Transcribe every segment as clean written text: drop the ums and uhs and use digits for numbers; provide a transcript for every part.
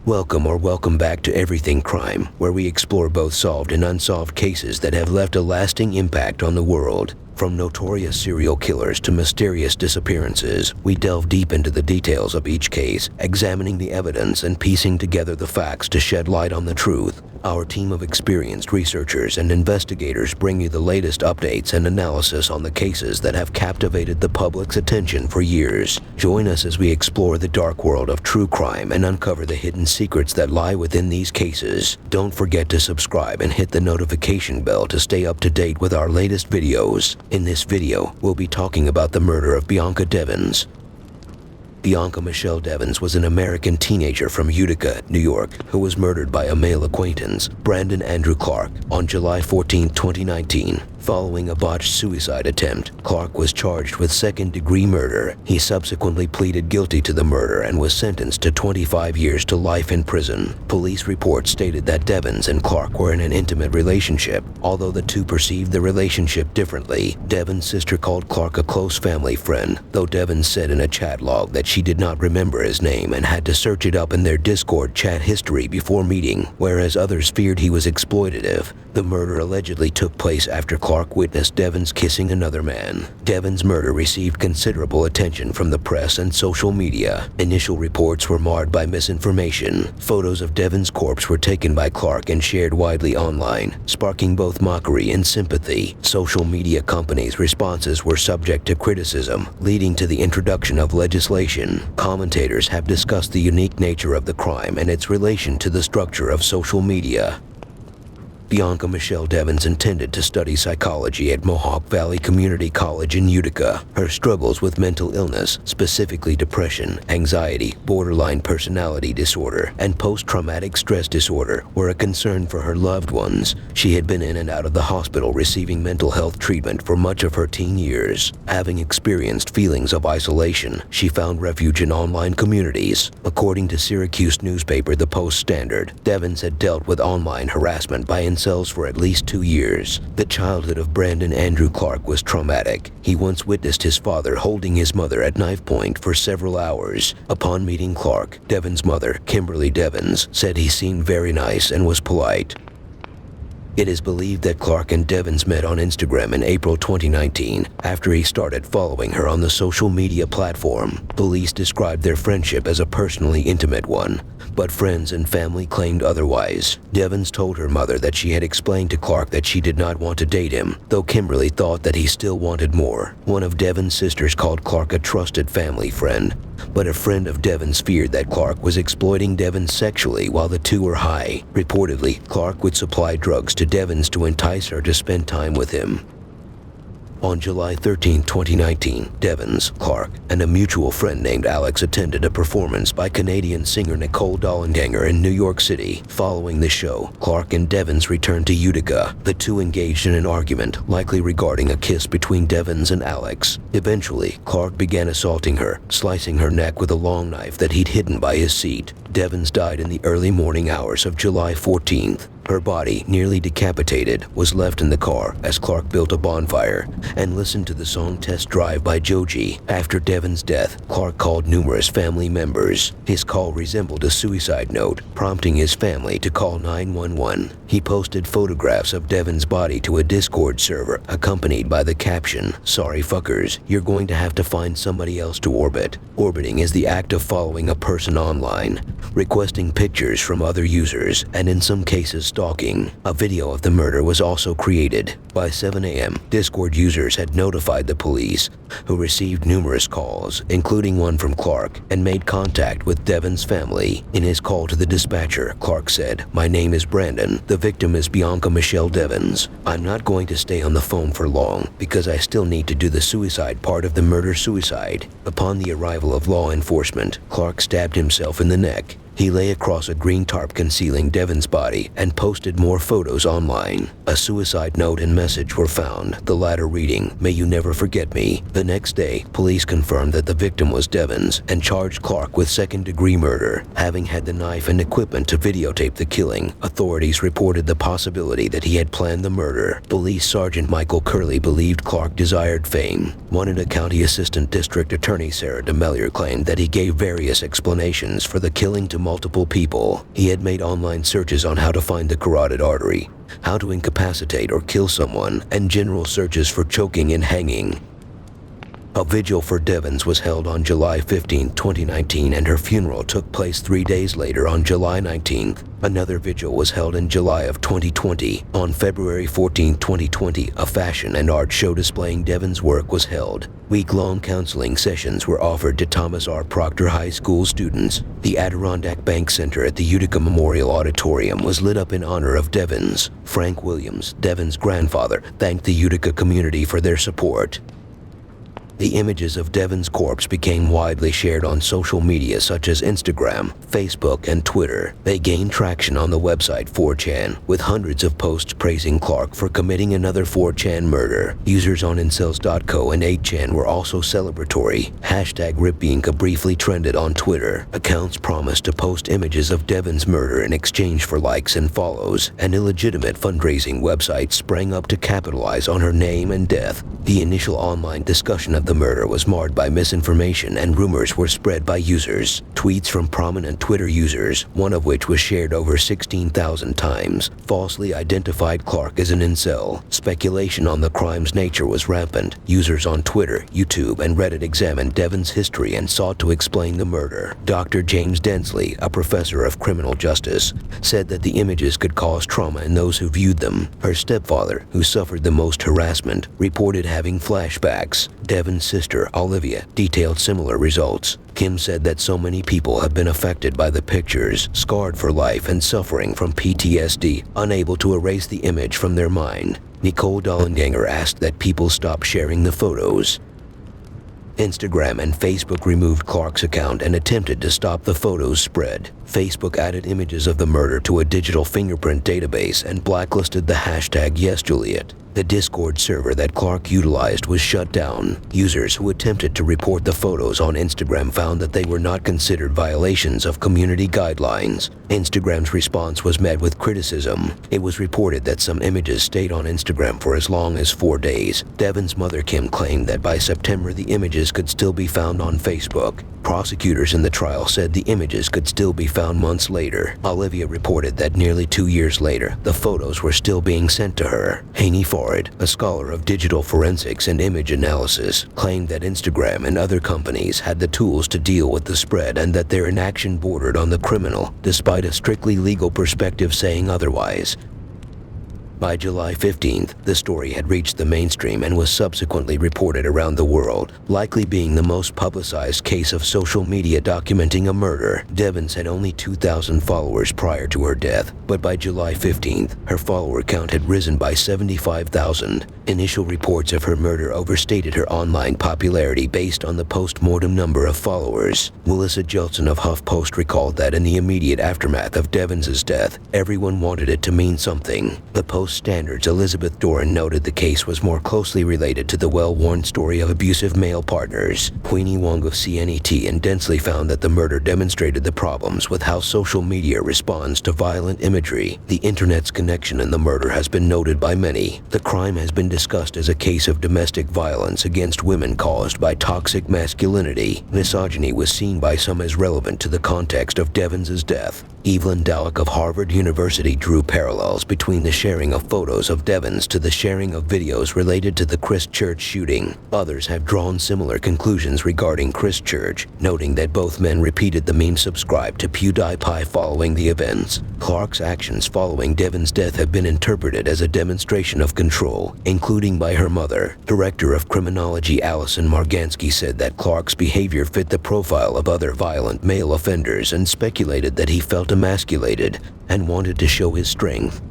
Welcome back to Everything Crime, where we explore both solved and unsolved cases that have left a lasting impact on the world. From notorious serial killers to mysterious disappearances, we delve deep into the details of each case, examining the evidence and piecing together the facts to shed light on the truth. Our team of experienced researchers and investigators bring you the latest updates and analysis on the cases that have captivated the public's attention for years. Join us as we explore the dark world of true crime and uncover the hidden secrets that lie within these cases. Don't forget to subscribe and hit the notification bell to stay up to date with our latest videos. In this video, we'll be talking about the murder of Bianca Devins. Bianca Michelle Devins was an American teenager from Utica, New York, who was murdered by a male acquaintance, Brandon Andrew Clark, on July 14, 2019. Following a botched suicide attempt, Clark was charged with second-degree murder. He subsequently pleaded guilty to the murder and was sentenced to 25 years to life in prison. Police reports stated that Devins and Clark were in an intimate relationship, although the two perceived the relationship differently. Devins' sister called Clark a close family friend, though Devins said in a chat log that she did not remember his name and had to search it up in their Discord chat history before meeting, whereas others feared he was exploitative. The murder allegedly took place after Clark witnessed Devins kissing another man. Devins' murder received considerable attention from the press and social media. Initial reports were marred by misinformation. Photos of Devins' corpse were taken by Clark and shared widely online, sparking both mockery and sympathy. Social media companies' responses were subject to criticism, leading to the introduction of legislation. Commentators have discussed the unique nature of the crime and its relation to the structure of social media. Bianca Michelle Devins intended to study psychology at Mohawk Valley Community College in Utica. Her struggles with mental illness, specifically depression, anxiety, borderline personality disorder, and post-traumatic stress disorder, were a concern for her loved ones. She had been in and out of the hospital receiving mental health treatment for much of her teen years. Having experienced feelings of isolation, she found refuge in online communities. According to Syracuse newspaper The Post-Standard, Devins had dealt with online harassment by incels for at least 2 years. The childhood of Brandon Andrew Clark was traumatic. He once witnessed his father holding his mother at knife point for several hours. Upon meeting Clark, Devins' mother, Kimberly Devins, said he seemed very nice and was polite. It is believed that Clark and Devins met on Instagram in April 2019 after he started following her on the social media platform. Police described their friendship as a personally intimate one, but friends and family claimed otherwise. Devins told her mother that she had explained to Clark that she did not want to date him, though Kimberly thought that he still wanted more. One of Devins' sisters called Clark a trusted family friend, but a friend of Devins feared that Clark was exploiting Devins sexually while the two were high. Reportedly, Clark would supply drugs to Devins to entice her to spend time with him. On July 13, 2019, Devins, Clark, and a mutual friend named Alex attended a performance by Canadian singer Nicole Dollanganger in New York City. Following the show, Clark and Devins returned to Utica. The two engaged in an argument, likely regarding a kiss between Devins and Alex. Eventually, Clark began assaulting her, slicing her neck with a long knife that he'd hidden by his seat. Devins died in the early morning hours of July 14th. Her body, nearly decapitated, was left in the car as Clark built a bonfire and listened to the song Test Drive by Joji. After Devins' death, Clark called numerous family members. His call resembled a suicide note, prompting his family to call 911. He posted photographs of Devins' body to a Discord server, accompanied by the caption, "Sorry fuckers, you're going to have to find somebody else to orbit." Orbiting is the act of following a person online, requesting pictures from other users, and in some cases stalking. A video of the murder was also created. By 7 a.m., Discord users had notified the police, who received numerous calls, including one from Clark, and made contact with Devins' family. In his call to the dispatcher, Clark said, "My name is Brandon. The victim is Bianca Michelle Devins. I'm not going to stay on the phone for long because I still need to do the suicide part of the murder-suicide." Upon the arrival of law enforcement, Clark stabbed himself in the neck. He lay across a green tarp concealing Devins' body and posted more photos online. A suicide note and message were found, the latter reading, "May you never forget me." The next day, police confirmed that the victim was Devins and charged Clark with second-degree murder. Having had the knife and equipment to videotape the killing, authorities reported the possibility that he had planned the murder. Police Sergeant Michael Curley believed Clark desired fame. Winona County Assistant District Attorney Sarah DeMellier claimed that he gave various explanations for the killing to multiple people. He had made online searches on how to find the carotid artery, how to incapacitate or kill someone, and general searches for choking and hanging. A vigil for Devins was held on July 15, 2019, and her funeral took place 3 days later on July 19th. Another vigil was held in July of 2020. On February 14, 2020, a fashion and art show displaying Devins' work was held. Week-long counseling sessions were offered to Thomas R. Proctor High School students. The Adirondack Bank Center at the Utica Memorial Auditorium was lit up in honor of Devins. Frank Williams, Devins' grandfather, thanked the Utica community for their support. The images of Devins' corpse became widely shared on social media such as Instagram, Facebook, and Twitter. They gained traction on the website 4chan, with hundreds of posts praising Clark for committing another 4chan murder. Users on incels.co and 8chan were also celebratory. #RipBianca briefly trended on Twitter. Accounts promised to post images of Devins' murder in exchange for likes and follows. An illegitimate fundraising website sprang up to capitalize on her name and death. The initial online discussion of the murder was marred by misinformation, and rumors were spread by users. Tweets from prominent Twitter users, one of which was shared over 16,000 times, falsely identified Clark as an incel. Speculation on the crime's nature was rampant. Users on Twitter, YouTube, and Reddit examined Devins' history and sought to explain the murder. Dr. James Densley, a professor of criminal justice, said that the images could cause trauma in those who viewed them. Her stepfather, who suffered the most harassment, reported having flashbacks. Devins' sister, Olivia, detailed similar results. Kim said that so many people have been affected by the pictures, scarred for life and suffering from PTSD, unable to erase the image from their mind. Nicole Dollenganger asked that people stop sharing the photos. Instagram and Facebook removed Clark's account and attempted to stop the photos' spread. Facebook added images of the murder to a digital fingerprint database and blacklisted the hashtag #YesJuliet. The Discord server that Clark utilized was shut down. Users who attempted to report the photos on Instagram found that they were not considered violations of community guidelines. Instagram's response was met with criticism. It was reported that some images stayed on Instagram for as long as 4 days. Devins' mother Kim claimed that by September the images could still be found on Facebook. Prosecutors in the trial said the images could still be found months later. Olivia reported that nearly 2 years later, the photos were still being sent to her. Haney Farid, a scholar of digital forensics and image analysis, claimed that Instagram and other companies had the tools to deal with the spread and that their inaction bordered on the criminal, despite a strictly legal perspective saying otherwise. By July 15th, the story had reached the mainstream and was subsequently reported around the world, likely being the most publicized case of social media documenting a murder. Devins had only 2,000 followers prior to her death, but by July 15th, her follower count had risen by 75,000. Initial reports of her murder overstated her online popularity based on the post-mortem number of followers. Melissa Jeltsin of HuffPost recalled that in the immediate aftermath of Devins' death, everyone wanted it to mean something. The Post Standard's Elizabeth Doran noted the case was more closely related to the well-worn story of abusive male partners. Queenie Wong of CNET and Densley found that the murder demonstrated the problems with how social media responds to violent imagery. The internet's connection in the murder has been noted by many. The crime has been discussed as a case of domestic violence against women caused by toxic masculinity. Misogyny was seen by some as relevant to the context of Devins' death. Evelyn Dallek of Harvard University drew parallels between the sharing of photos of Devins to the sharing of videos related to the Christchurch shooting. Others have drawn similar conclusions regarding Christchurch, noting that both men repeated the meme subscribed to PewDiePie following the events. Clark's actions following Devins' death have been interpreted as a demonstration of control, including by her mother. Director of Criminology Allison Margansky said that Clark's behavior fit the profile of other violent male offenders and speculated that he felt emasculated and wanted to show his strength.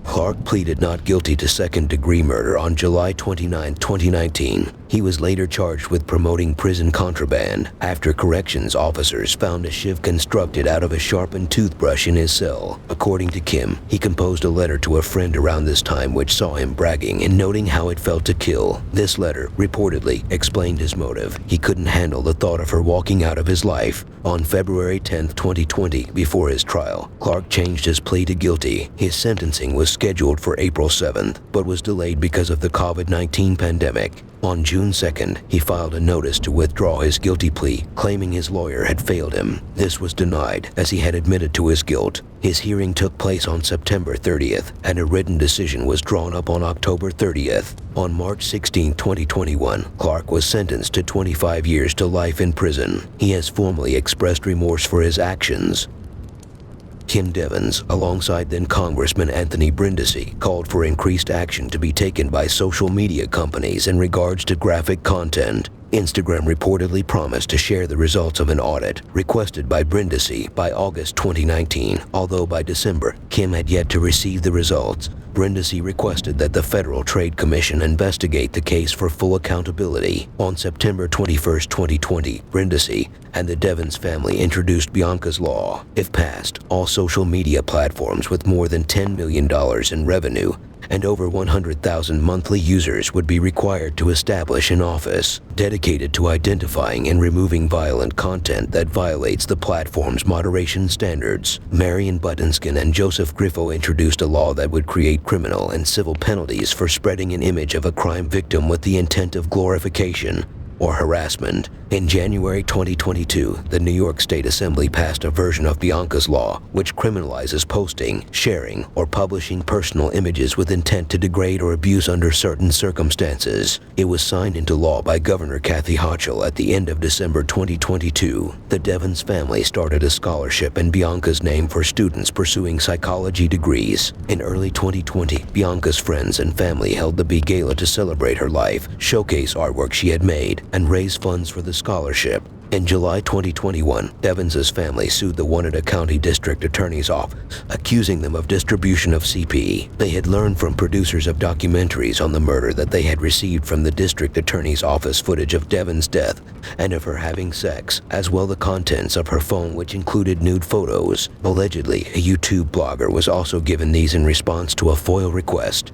Clark pleaded not guilty to second-degree murder on July 29, 2019. He was later charged with promoting prison contraband after corrections officers found a shiv constructed out of a sharpened toothbrush in his cell. According to Kim, he composed a letter to a friend around this time which saw him bragging and noting how it felt to kill. This letter, reportedly, explained his motive. He couldn't handle the thought of her walking out of his life. On February 10, 2020, before his trial, Clark changed his plea to guilty. His sentencing was scheduled for April 7th, but was delayed because of the COVID-19 pandemic. On June 2nd, he filed a notice to withdraw his guilty plea, claiming his lawyer had failed him. This was denied, as he had admitted to his guilt. His hearing took place on September 30th, and a written decision was drawn up on October 30th. On March 16, 2021, Clark was sentenced to 25 years to life in prison. He has formally expressed remorse for his actions. Kim Devins, alongside then Congressman Anthony Brindisi, called for increased action to be taken by social media companies in regards to graphic content. Instagram reportedly promised to share the results of an audit requested by Brindisi by August 2019, although by December, Kim had yet to receive the results. Brindisi requested that the Federal Trade Commission investigate the case for full accountability. On September 21, 2020, Brindisi and the Devins family introduced Bianca's Law. If passed, all social media platforms with more than $10 million in revenue and over 100,000 monthly users would be required to establish an office dedicated to identifying and removing violent content that violates the platform's moderation standards. Marion Buttonskin and Joseph Griffo introduced a law that would create criminal and civil penalties for spreading an image of a crime victim with the intent of glorification or harassment. In January 2022, the New York State Assembly passed a version of Bianca's Law, which criminalizes posting, sharing, or publishing personal images with intent to degrade or abuse under certain circumstances. It was signed into law by Governor Kathy Hochul at the end of December 2022. The Devins family started a scholarship in Bianca's name for students pursuing psychology degrees. In early 2020, Bianca's friends and family held the big gala to celebrate her life, showcase artwork she had made, and raise funds for the scholarship. In July 2021, Devins' family sued the Winnetka County District Attorney's Office, accusing them of distribution of CP. They had learned from producers of documentaries on the murder that they had received from the District Attorney's Office footage of Devins' death and of her having sex, as well the contents of her phone, which included nude photos. Allegedly, a YouTube blogger was also given these in response to a FOIA request.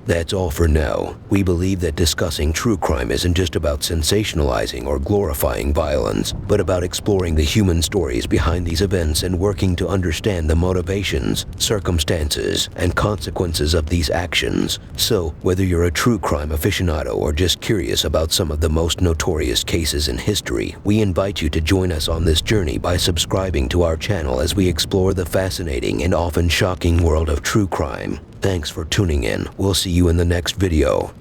That's all for now. We believe that discussing true crime isn't just about sensationalizing or glorifying violence, but about exploring the human stories behind these events and working to understand the motivations, circumstances, and consequences of these actions. So, whether you're a true crime aficionado or just curious about some of the most notorious cases in history, we invite you to join us on this journey by subscribing to our channel as we explore the fascinating and often shocking world of true crime. Thanks for tuning in. We'll see you in the next video.